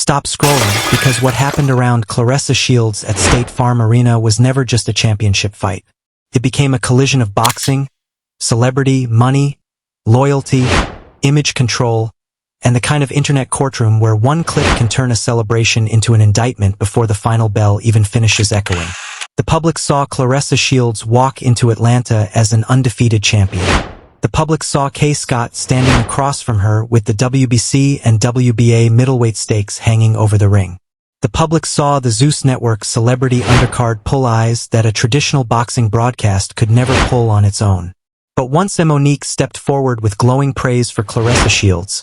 Stop scrolling, because what happened around Claressa Shields at State Farm Arena was never just a championship fight. It became a collision of boxing, celebrity, money, loyalty, image control, and the kind of internet courtroom where one clip can turn a celebration into an indictment before the final bell even finishes echoing. The public saw Claressa Shields walk into Atlanta as an undefeated champion. The public saw Kay Scott standing across from her with the WBC and WBA middleweight stakes hanging over the ring. The public saw the Zeus Network celebrity undercard pull eyes that a traditional boxing broadcast could never pull on its own. But once Monique stepped forward with glowing praise for Claressa Shields,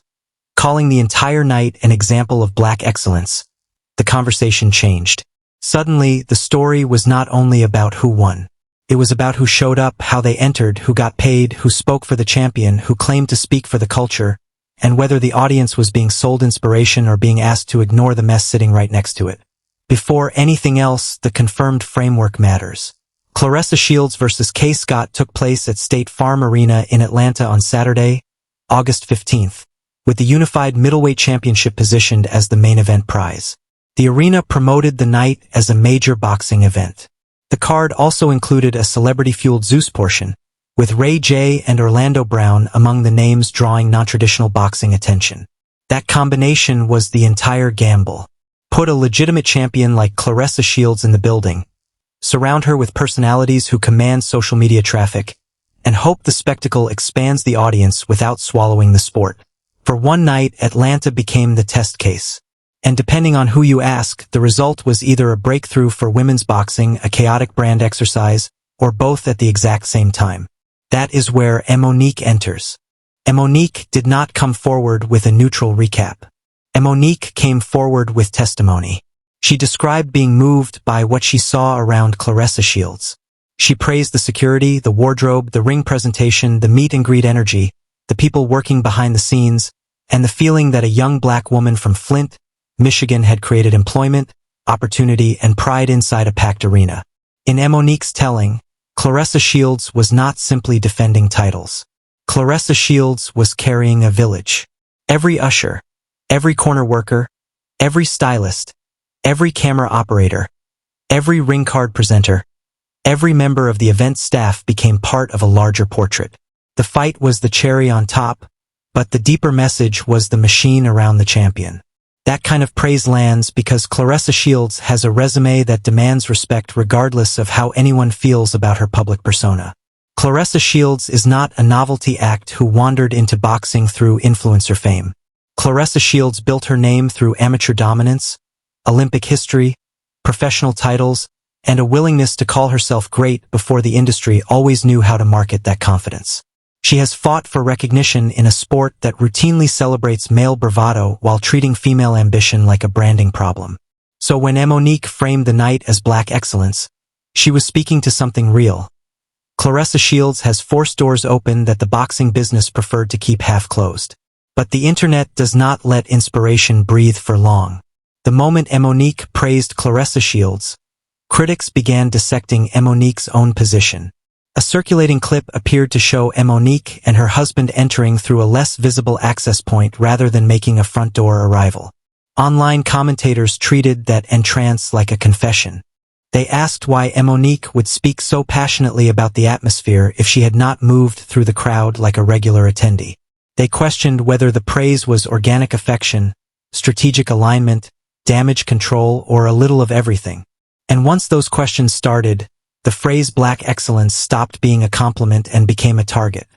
calling the entire night an example of black excellence, the conversation changed. Suddenly, the story was not only about who won. It was about who showed up, how they entered, who got paid, who spoke for the champion, who claimed to speak for the culture, and whether the audience was being sold inspiration or being asked to ignore the mess sitting right next to it. Before anything else, the confirmed framework matters. Claressa Shields versus Kay Scott took place at State Farm Arena in Atlanta on Saturday, August 15th, with the unified middleweight championship positioned as the main event prize. The arena promoted the night as a major boxing event. The card also included a celebrity-fueled Zeus portion, with Ray J and Orlando Brown among the names drawing non-traditional boxing attention. That combination was the entire gamble. Put a legitimate champion like Claressa Shields in the building, surround her with personalities who command social media traffic, and hope the spectacle expands the audience without swallowing the sport. For one night, Atlanta became the test case. And depending on who you ask, the result was either a breakthrough for women's boxing, a chaotic brand exercise, or both at the exact same time. That is where Monique enters. Monique did not come forward with a neutral recap. Monique came forward with testimony. She described being moved by what she saw around Claressa Shields. She praised the security, the wardrobe, the ring presentation, the meet and greet energy, the people working behind the scenes, and the feeling that a young black woman from Flint, Michigan had created employment, opportunity, and pride inside a packed arena. In Monique's telling, Claressa Shields was not simply defending titles. Claressa Shields was carrying a village. Every usher, every corner worker, every stylist, every camera operator, every ring card presenter, every member of the event staff became part of a larger portrait. The fight was the cherry on top, but the deeper message was the machine around the champion. That kind of praise lands because Claressa Shields has a resume that demands respect regardless of how anyone feels about her public persona. Claressa Shields is not a novelty act who wandered into boxing through influencer fame. Claressa Shields built her name through amateur dominance, Olympic history, professional titles, and a willingness to call herself great before the industry always knew how to market that confidence. She has fought for recognition in a sport that routinely celebrates male bravado while treating female ambition like a branding problem. So when Monique framed the night as black excellence, she was speaking to something real. Claressa Shields has forced doors open that the boxing business preferred to keep half-closed. But the internet does not let inspiration breathe for long. The moment Monique praised Claressa Shields, critics began dissecting Monique's own position. A circulating clip appeared to show Monique and her husband entering through a less visible access point rather than making a front door arrival. Online commentators treated that entrance like a confession. They asked why Monique would speak so passionately about the atmosphere if she had not moved through the crowd like a regular attendee. They questioned whether the praise was organic affection, strategic alignment, damage control, or a little of everything. And once those questions started, the phrase black excellence stopped being a compliment and became a target.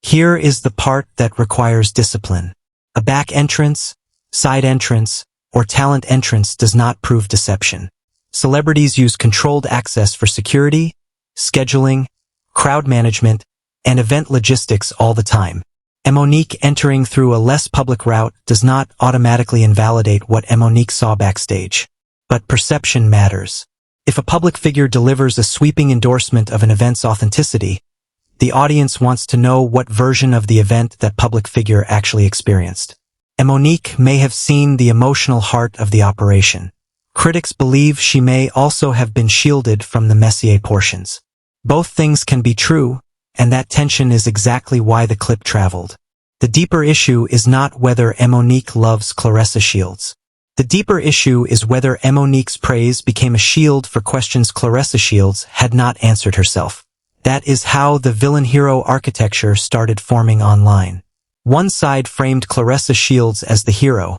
Here is the part that requires discipline. A back entrance, side entrance, or talent entrance does not prove deception. Celebrities use controlled access for security, scheduling, crowd management, and event logistics all the time. Monique entering through a less public route does not automatically invalidate what Monique saw backstage. But perception matters. If a public figure delivers a sweeping endorsement of an event's authenticity, the audience wants to know what version of the event that public figure actually experienced. Monique may have seen the emotional heart of the operation. Critics believe she may also have been shielded from the messier portions. Both things can be true, and that tension is exactly why the clip traveled. The deeper issue is not whether Monique loves Claressa Shields. The deeper issue is whether Monique's praise became a shield for questions Claressa Shields had not answered herself. That is how the villain-hero architecture started forming online. One side framed Claressa Shields as the hero,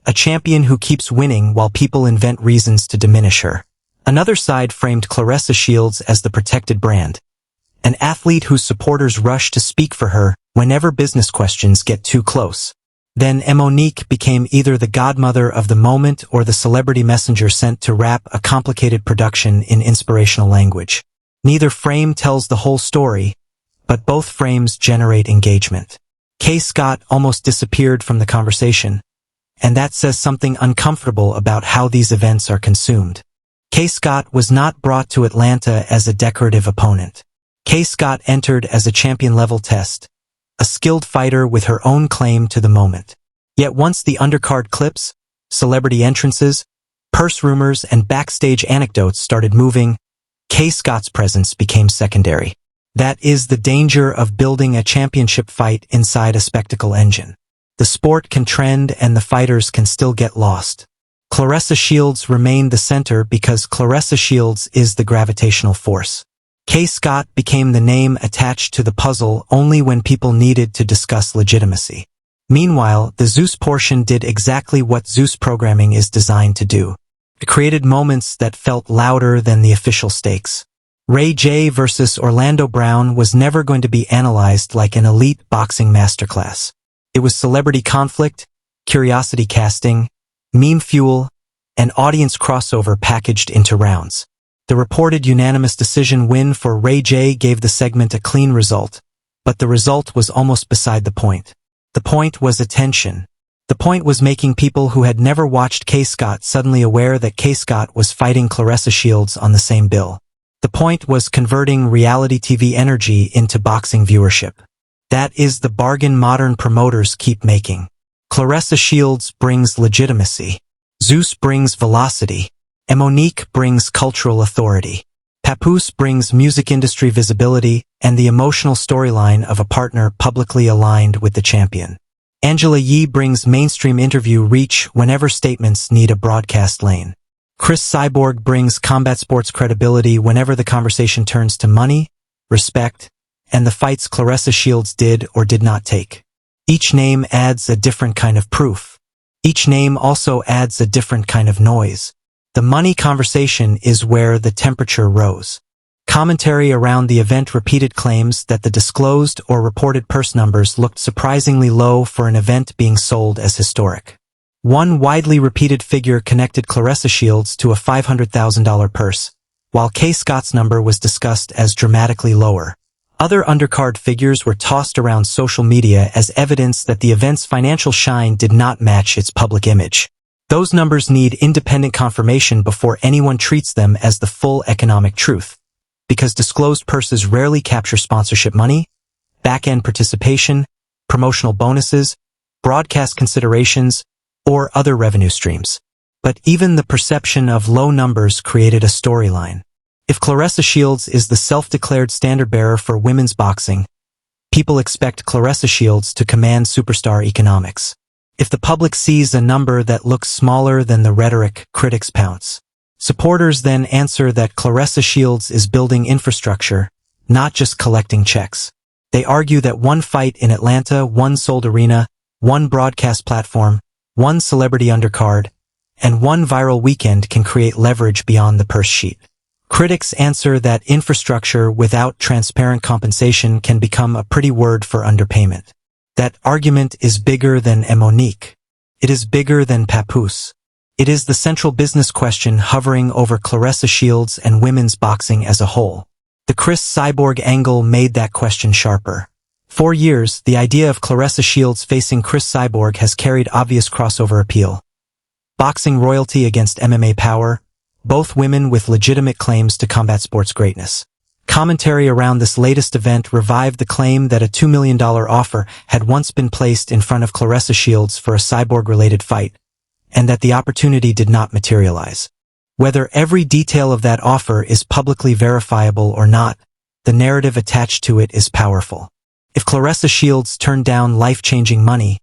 a champion who keeps winning while people invent reasons to diminish her. Another side framed Claressa Shields as the protected brand, an athlete whose supporters rush to speak for her whenever business questions get too close. Then Monique became either the godmother of the moment or the celebrity messenger sent to wrap a complicated production in inspirational language. Neither frame tells the whole story, but both frames generate engagement. Kay Scott almost disappeared from the conversation, and that says something uncomfortable about how these events are consumed. Kay Scott was not brought to Atlanta as a decorative opponent. Kay Scott entered as a champion-level test, a skilled fighter with her own claim to the moment. Yet once the undercard clips, celebrity entrances, purse rumors, and backstage anecdotes started moving, Kay Scott's presence became secondary. That is the danger of building a championship fight inside a spectacle engine. The sport can trend and the fighters can still get lost. Claressa Shields remained the center because Claressa Shields is the gravitational force. Kay Scott became the name attached to the puzzle only when people needed to discuss legitimacy. Meanwhile, the Zeus portion did exactly what Zeus programming is designed to do. It created moments that felt louder than the official stakes. Ray J versus Orlando Brown was never going to be analyzed like an elite boxing masterclass. It was celebrity conflict, curiosity casting, meme fuel, and audience crossover packaged into rounds. The reported unanimous decision win for Ray J gave the segment a clean result, but the result was almost beside the point. The point was attention. The point was making people who had never watched Kay Scott suddenly aware that Kay Scott was fighting Claressa Shields on the same bill. The point was converting reality TV energy into boxing viewership. That is the bargain modern promoters keep making. Claressa Shields brings legitimacy. Zeus brings velocity. Monique brings cultural authority. Papoose brings music industry visibility and the emotional storyline of a partner publicly aligned with the champion. Angela Yee brings mainstream interview reach whenever statements need a broadcast lane. Chris Cyborg brings combat sports credibility whenever the conversation turns to money, respect, and the fights Claressa Shields did or did not take. Each name adds a different kind of proof. Each name also adds a different kind of noise. The money conversation is where the temperature rose. Commentary around the event repeated claims that the disclosed or reported purse numbers looked surprisingly low for an event being sold as historic. One widely repeated figure connected Claressa Shields to a $500,000 purse, while Kay Scott's number was discussed as dramatically lower. Other undercard figures were tossed around social media as evidence that the event's financial shine did not match its public image. Those numbers need independent confirmation before anyone treats them as the full economic truth, because disclosed purses rarely capture sponsorship money, back-end participation, promotional bonuses, broadcast considerations, or other revenue streams. But even the perception of low numbers created a storyline. If Claressa Shields is the self-declared standard-bearer for women's boxing, people expect Claressa Shields to command superstar economics. If the public sees a number that looks smaller than the rhetoric, critics pounce. Supporters then answer that Claressa Shields is building infrastructure, not just collecting checks. They argue that one fight in Atlanta, one sold arena, one broadcast platform, one celebrity undercard, and one viral weekend can create leverage beyond the purse sheet. Critics answer that infrastructure without transparent compensation can become a pretty word for underpayment. That argument is bigger than Monique. It is bigger than Papoose. It is the central business question hovering over Claressa Shields and women's boxing as a whole. The Chris Cyborg angle made that question sharper. For years, the idea of Claressa Shields facing Chris Cyborg has carried obvious crossover appeal. Boxing royalty against MMA power, both women with legitimate claims to combat sports greatness. Commentary around this latest event revived the claim that a $2 million offer had once been placed in front of Claressa Shields for a Cyborg-related fight, and that the opportunity did not materialize. Whether every detail of that offer is publicly verifiable or not, the narrative attached to it is powerful. If Claressa Shields turned down life-changing money,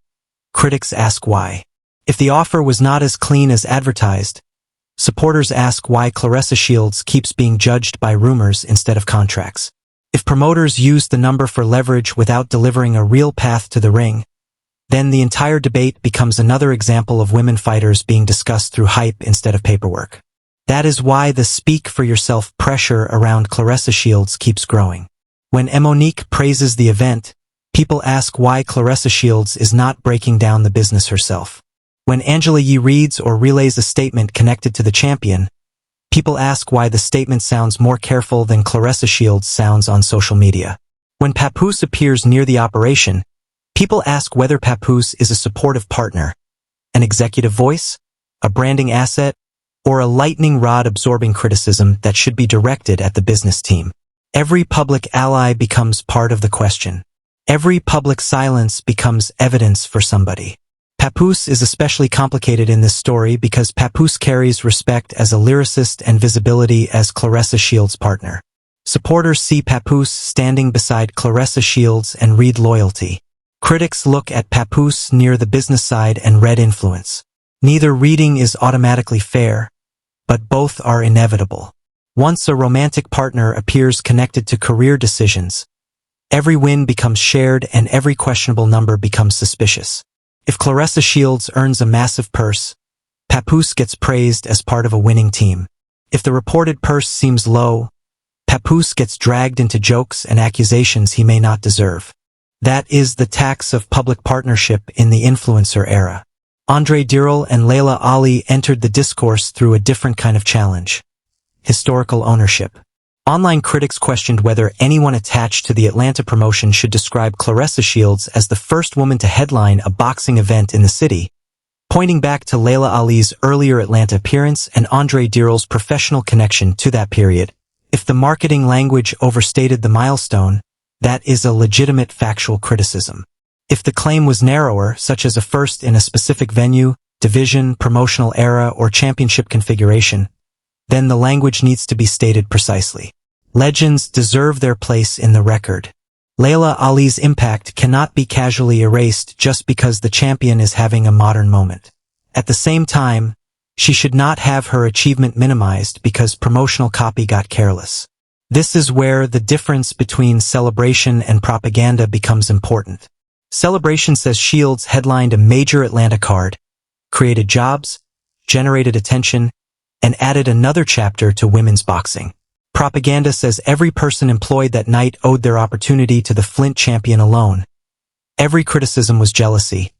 critics ask why. If the offer was not as clean as advertised, supporters ask why Claressa Shields keeps being judged by rumors instead of contracts. If promoters use the number for leverage without delivering a real path to the ring, then the entire debate becomes another example of women fighters being discussed through hype instead of paperwork. That is why the speak for yourself pressure around Claressa Shields keeps growing. When Monique praises the event, people ask why Claressa Shields is not breaking down the business herself. When Angela Yee reads or relays a statement connected to the champion, people ask why the statement sounds more careful than Claressa Shields sounds on social media. When Papoose appears near the operation, people ask whether Papoose is a supportive partner, an executive voice, a branding asset, or a lightning rod absorbing criticism that should be directed at the business team. Every public ally becomes part of the question. Every public silence becomes evidence for somebody. Papoose is especially complicated in this story because Papoose carries respect as a lyricist and visibility as Claressa Shields' partner. Supporters see Papoose standing beside Claressa Shields and read loyalty. Critics look at Papoose near the business side and read influence. Neither reading is automatically fair, but both are inevitable. Once a romantic partner appears connected to career decisions, every win becomes shared and every questionable number becomes suspicious. If Claressa Shields earns a massive purse, Papoose gets praised as part of a winning team. If the reported purse seems low, Papoose gets dragged into jokes and accusations he may not deserve. That is the tax of public partnership in the influencer era. Andre Dirrell and Laila Ali entered the discourse through a different kind of challenge: historical ownership. Online critics questioned whether anyone attached to the Atlanta promotion should describe Claressa Shields as the first woman to headline a boxing event in the city, pointing back to Laila Ali's earlier Atlanta appearance and Andre Dirrell's professional connection to that period. If the marketing language overstated the milestone, that is a legitimate factual criticism. If the claim was narrower, such as a first in a specific venue, division, promotional era, or championship configuration, then the language needs to be stated precisely. Legends deserve their place in the record. Laila Ali's impact cannot be casually erased just because the champion is having a modern moment. At the same time, she should not have her achievement minimized because promotional copy got careless. This is where the difference between celebration and propaganda becomes important. Celebration says Shields headlined a major Atlanta card, created jobs, generated attention, and added another chapter to women's boxing. Propaganda says every person employed that night owed their opportunity to the Flint champion alone. Every criticism was jealousy.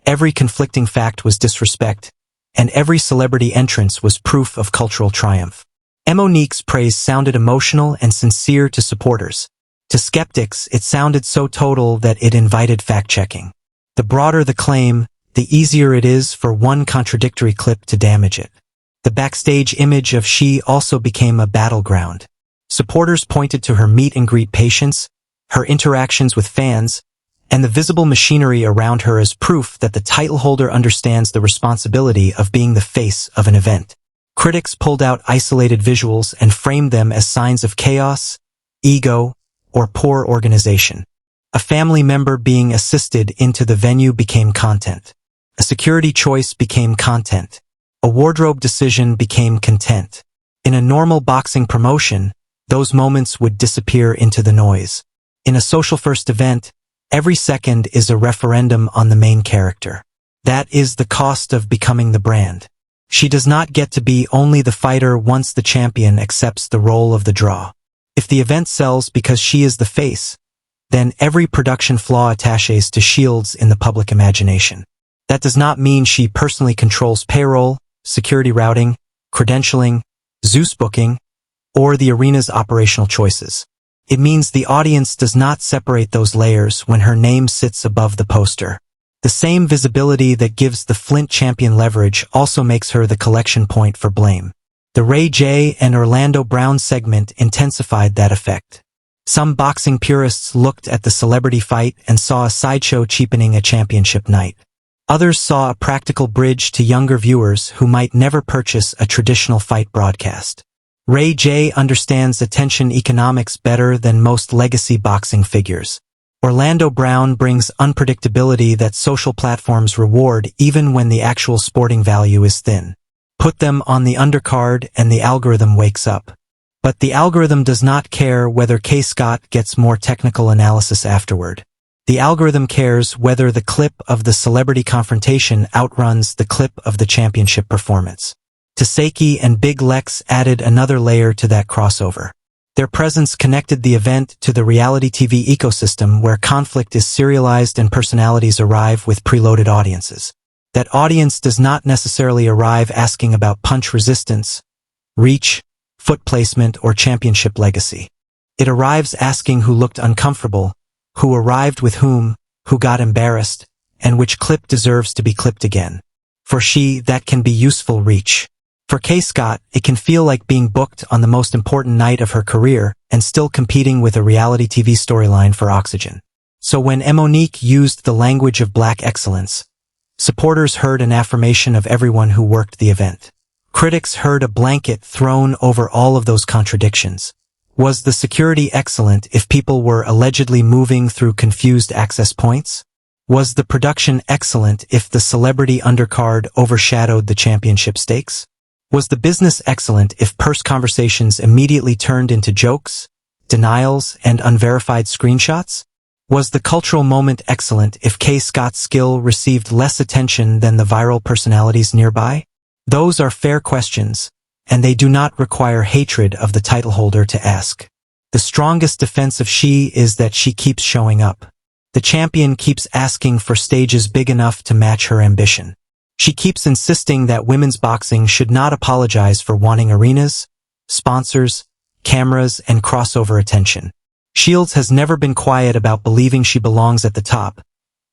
Every conflicting fact was disrespect. And every celebrity entrance was proof of cultural triumph. Monique's praise sounded emotional and sincere to supporters. To skeptics, it sounded so total that it invited fact-checking. The broader the claim, the easier it is for one contradictory clip to damage it. The backstage image of she also became a battleground. Supporters pointed to her meet-and-greet patience, her interactions with fans, and the visible machinery around her as proof that the title holder understands the responsibility of being the face of an event. Critics pulled out isolated visuals and framed them as signs of chaos, ego, or poor organization. A family member being assisted into the venue became content. A security choice became content. A wardrobe decision became content. In a normal boxing promotion, those moments would disappear into the noise. In a social-first event, every second is a referendum on the main character. That is the cost of becoming the brand. She does not get to be only the fighter once the champion accepts the role of the draw. If the event sells because she is the face, then every production flaw attaches to Shields in the public imagination. That does not mean she personally controls payroll, security routing, credentialing, Zeus booking, or the arena's operational choices. It means the audience does not separate those layers when her name sits above the poster. The same visibility that gives the Flint champion leverage also makes her the collection point for blame. The Ray J and Orlando Brown segment intensified that effect. Some boxing purists looked at the celebrity fight and saw a sideshow cheapening a championship night. Others saw a practical bridge to younger viewers who might never purchase a traditional fight broadcast. Ray J understands attention economics better than most legacy boxing figures. Orlando Brown brings unpredictability that social platforms reward even when the actual sporting value is thin. Put them on the undercard and the algorithm wakes up. But the algorithm does not care whether K. Scott gets more technical analysis afterward. The algorithm cares whether the clip of the celebrity confrontation outruns the clip of the championship performance. Taseki and Big Lex added another layer to that crossover. Their presence connected the event to the reality TV ecosystem where conflict is serialized and personalities arrive with preloaded audiences. That audience does not necessarily arrive asking about punch resistance, reach, foot placement, or championship legacy. It arrives asking who looked uncomfortable, who arrived with whom, who got embarrassed, and which clip deserves to be clipped again. For she, that can be useful reach. For K. Scott, it can feel like being booked on the most important night of her career and still competing with a reality TV storyline for oxygen. So when Monique used the language of black excellence, supporters heard an affirmation of everyone who worked the event. Critics heard a blanket thrown over all of those contradictions. Was the security excellent if people were allegedly moving through confused access points? Was the production excellent if the celebrity undercard overshadowed the championship stakes? Was the business excellent if purse conversations immediately turned into jokes, denials, and unverified screenshots? Was the cultural moment excellent if K. Scott's skill received less attention than the viral personalities nearby? Those are fair questions, and they do not require hatred of the title holder to ask. The strongest defense of she is that she keeps showing up. The champion keeps asking for stages big enough to match her ambition. She keeps insisting that women's boxing should not apologize for wanting arenas, sponsors, cameras, and crossover attention. Shields has never been quiet about believing she belongs at the top,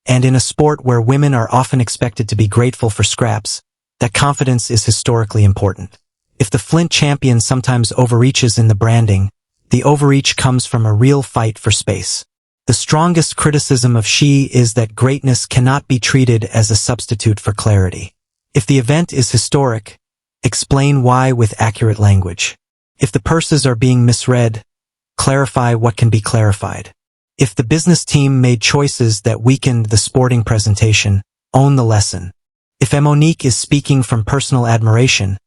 and in a sport where women are often expected to be grateful for scraps, that confidence is historically important. If the Flint champion sometimes overreaches in the branding, the overreach comes from a real fight for space. The strongest criticism of she is that greatness cannot be treated as a substitute for clarity. If the event is historic, explain why with accurate language. If the purses are being misread, clarify what can be clarified. If the business team made choices that weakened the sporting presentation, own the lesson. If Monique is speaking from personal admiration,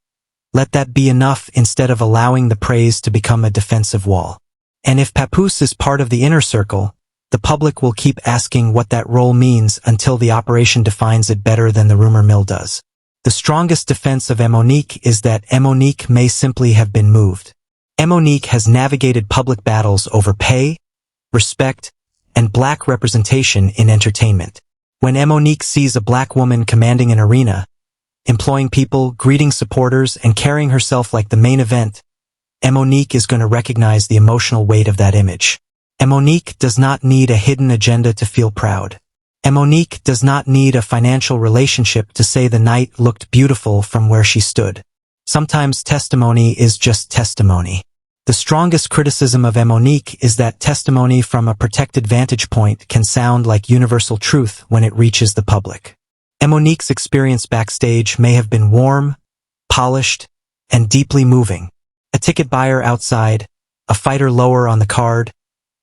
let that be enough instead of allowing the praise to become a defensive wall. And if Papoose is part of the inner circle, the public will keep asking what that role means until the operation defines it better than the rumor mill does. The strongest defense of Monique is that Monique may simply have been moved. Monique has navigated public battles over pay, respect, and black representation in entertainment. When Monique sees a black woman commanding an arena, employing people, greeting supporters, and carrying herself like the main event, Monique is going to recognize the emotional weight of that image. Monique does not need a hidden agenda to feel proud. Monique does not need a financial relationship to say the night looked beautiful from where she stood. Sometimes testimony is just testimony. The strongest criticism of Monique is that testimony from a protected vantage point can sound like universal truth when it reaches the public. Monique's experience backstage may have been warm, polished, and deeply moving. A ticket buyer outside, a fighter lower on the card,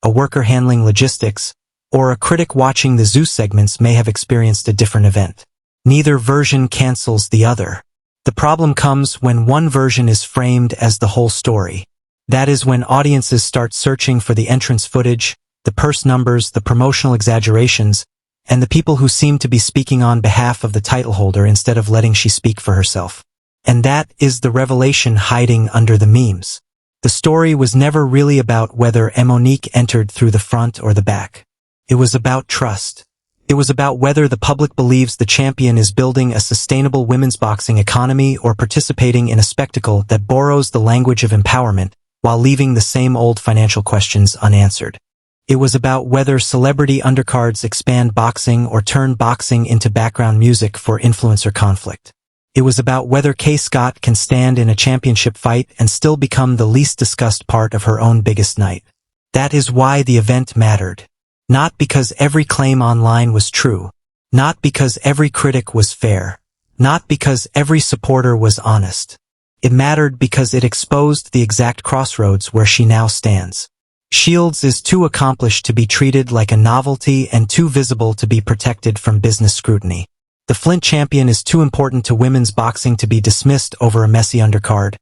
a worker handling logistics, or a critic watching the zoo segments may have experienced a different event. Neither version cancels the other. The problem comes when one version is framed as the whole story. That is when audiences start searching for the entrance footage, the purse numbers, the promotional exaggerations, and the people who seem to be speaking on behalf of the title holder instead of letting she speak for herself. And that is the revelation hiding under the memes. The story was never really about whether Monique entered through the front or the back. It was about trust. It was about whether the public believes the champion is building a sustainable women's boxing economy or participating in a spectacle that borrows the language of empowerment while leaving the same old financial questions unanswered. It was about whether celebrity undercards expand boxing or turn boxing into background music for influencer conflict. It was about whether K. Scott can stand in a championship fight and still become the least discussed part of her own biggest night. That is why the event mattered. Not because every claim online was true. Not because every critic was fair. Not because every supporter was honest. It mattered because it exposed the exact crossroads where she now stands. Shields is too accomplished to be treated like a novelty and too visible to be protected from business scrutiny. The Flint champion is too important to women's boxing to be dismissed over a messy undercard,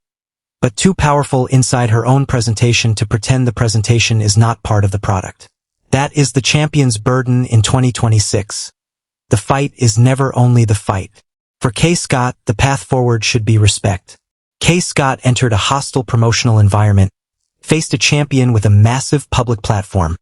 but too powerful inside her own presentation to pretend the presentation is not part of the product. That is the champion's burden in 2026. The fight is never only the fight. For Kay Scott, the path forward should be respect. Kay Scott entered a hostile promotional environment, faced a champion with a massive public platform,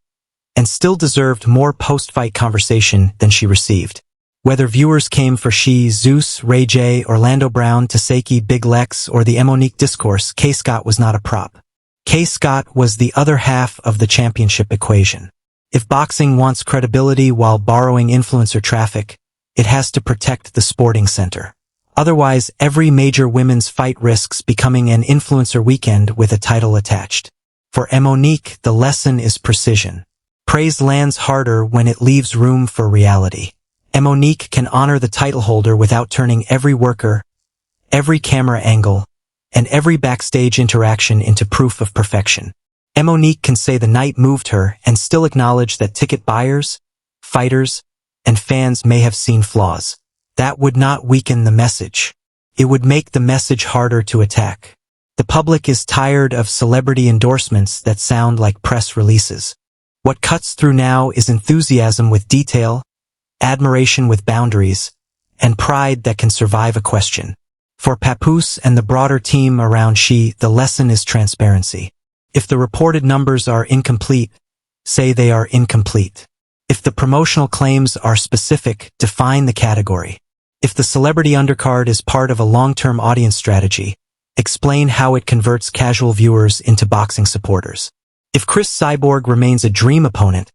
and still deserved more post-fight conversation than she received. Whether viewers came for Zeus, Ray J, Orlando Brown, Taseki, Big Lex, or the Monique discourse, Kay Scott was not a prop. Kay Scott was the other half of the championship equation. If boxing wants credibility while borrowing influencer traffic, it has to protect the sporting center. Otherwise, every major women's fight risks becoming an influencer weekend with a title attached. For Monique, the lesson is precision. Praise lands harder when it leaves room for reality. Monique can honor the title holder without turning every worker, every camera angle, and every backstage interaction into proof of perfection. Monique can say the night moved her and still acknowledge that ticket buyers, fighters, and fans may have seen flaws. That would not weaken the message. It would make the message harder to attack. The public is tired of celebrity endorsements that sound like press releases. What cuts through now is enthusiasm with detail, admiration with boundaries, and pride that can survive a question. For Papoose and the broader team around the lesson is transparency. If the reported numbers are incomplete, say they are incomplete. If the promotional claims are specific, define the category. If the celebrity undercard is part of a long-term audience strategy, explain how it converts casual viewers into boxing supporters. If Chris Cyborg remains a dream opponent,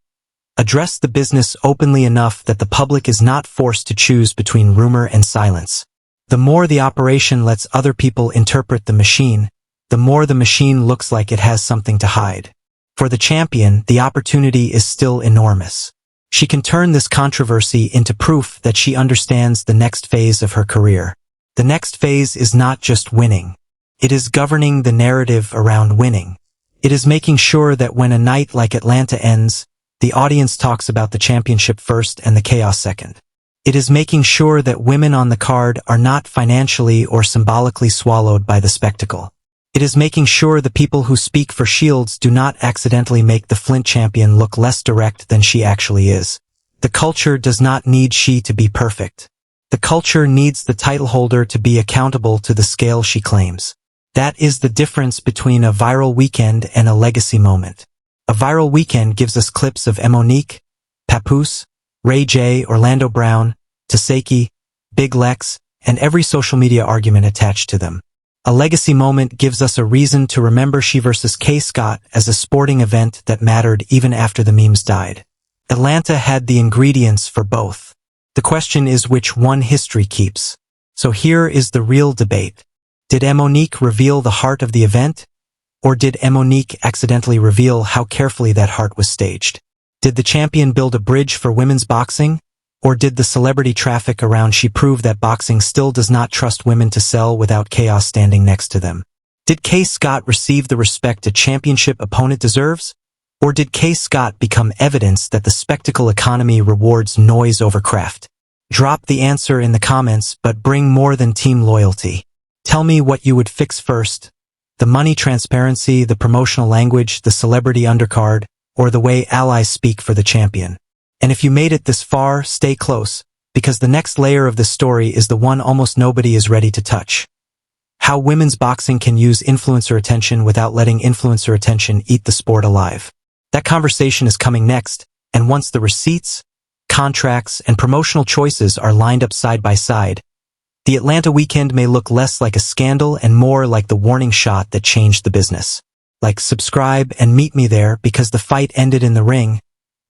address the business openly enough that the public is not forced to choose between rumor and silence. The more the operation lets other people interpret the machine, the more the machine looks like it has something to hide. For the champion, the opportunity is still enormous. She can turn this controversy into proof that she understands the next phase of her career. The next phase is not just winning. It is governing the narrative around winning. It is making sure that when a night like Atlanta ends, the audience talks about the championship first and the chaos second. It is making sure that women on the card are not financially or symbolically swallowed by the spectacle. It is making sure the people who speak for Shields do not accidentally make the Flint champion look less direct than she actually is. The culture does not need she to be perfect. The culture needs the title holder to be accountable to the scale she claims. That is the difference between a viral weekend and a legacy moment. A viral weekend gives us clips of Monique, Papoose, Ray J, Orlando Brown, Taseki, Big Lex, and every social media argument attached to them. A legacy moment gives us a reason to remember She vs. Kay Scott as a sporting event that mattered even after the memes died. Atlanta had the ingredients for both. The question is which one history keeps. So here is the real debate. Did Monique reveal the heart of the event? Or did Monique accidentally reveal how carefully that heart was staged? Did the champion build a bridge for women's boxing? Or did the celebrity traffic around she prove that boxing still does not trust women to sell without chaos standing next to them? Did Kay Scott receive the respect a championship opponent deserves? Or did Kay Scott become evidence that the spectacle economy rewards noise over craft? Drop the answer in the comments, but bring more than team loyalty. Tell me what you would fix first. The money transparency, the promotional language, the celebrity undercard, or the way allies speak for the champion. And if you made it this far, stay close, because the next layer of this story is the one almost nobody is ready to touch. How women's boxing can use influencer attention without letting influencer attention eat the sport alive. That conversation is coming next, and once the receipts, contracts, and promotional choices are lined up side by side, the Atlanta weekend may look less like a scandal and more like the warning shot that changed the business. Like, subscribe, and meet me there because the fight ended in the ring,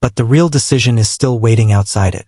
but the real decision is still waiting outside it.